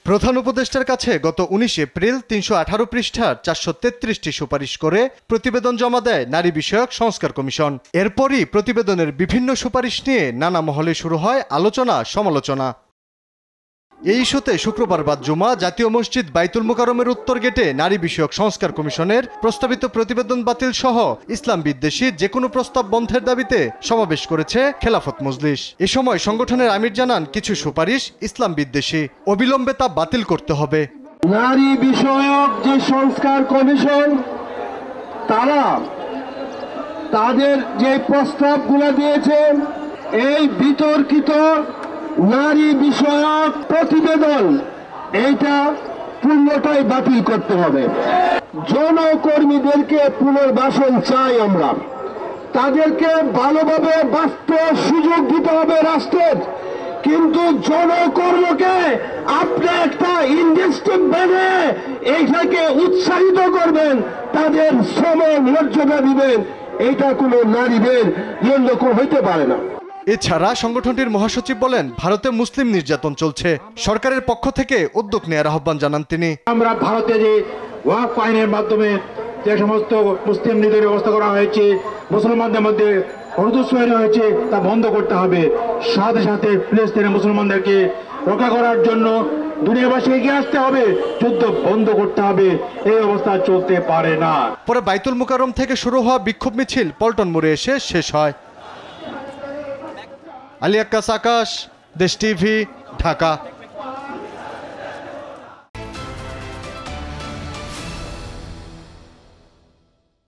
প্রধান উপদেষ্টার কাছে গত ১৯ এপ্রিল ৩১৮ পৃষ্ঠার ৪৩৩টি সুপারিশ করে প্রতিবেদন জমা দেয় নারী বিষয়ক সংস্কার কমিশন। এরপরই প্রতিবেদনের বিভিন্ন সুপারিশ নিয়ে নানা মহলে শুরু হয় আলোচনা সমালোচনা। এই ইস্যুতে শুক্রবার বাদ জুমা জাতীয় মসজিদ বাইতুল মোকাররমের উত্তর গেটে নারী বিষয়ক সংস্কার কমিশনের প্রস্তাবিত প্রতিবেদন বাতিল সহ ইসলাম বিদ্বেষী যে কোনো প্রস্তাব বন্ধের দাবিতে সমাবেশ করেছে খেলাফত মজলিস। এ সময় সংগঠনের আমির জানান, কিছু সুপারিশ ইসলাম বিদ্বেষী, অবিলম্বে তা বাতিল করতে হবে। নারী বিষয়ক যে সংস্কার কমিশন তারা তাদের যে প্রস্তাবগুলো দিয়েছেন, এই বিতর্কিত নারী বিষয়ক প্রতিবেদন এইটা পূর্ণটাই বাতিল করতে হবে। জনকর্মীদেরকে পুনর্বাসন চাই আমরা, তাদেরকে ভালোভাবে বাঁচতে সুযোগ দিতে হবে রাষ্ট্রের, কিন্তু জনকর্মকে আপনি একটা ইন্ডাস্ট্রি বেঁধে এইটাকে উৎসাহিত করবেন, তাদের শ্রম মর্যাদা দিবেন, এইটা কোনো নারীদের জন্য হইতে পারে না। এছাড়া সংগঠনটির মহাসচিব বলেন, ভারতে মুসলিম নির্যাতন চলছে, সরকারের পক্ষ থেকে উদ্যোগ নেওয়ার আহ্বান জানান তিনি। আমরা ভারতে যে ওয়াকফ আইনের মাধ্যমে যে সমস্ত মুসলিমদের ব্যবস্থা করা হয়েছে, মুসলমানদের মধ্যে অনুদোষ হয়েছে, তা বন্ধ করতে হবে। সাথে সাথে ফিলিস্তিনের মুসলমানদেরকে রক্ষা করার জন্য দুনিয়াবাসী এগিয়ে আসতে হবে, যুদ্ধ বন্ধ করতে হবে। এই অবস্থা চলতে পারে না। পরে বাইতুল মোকাররম থেকে শুরু হওয়া বিক্ষোভ মিছিল পল্টন মোড়ে এসে শেষ হয়। আলী আক্কাস, আকাশ, দেশ টিভি, ঢাকা।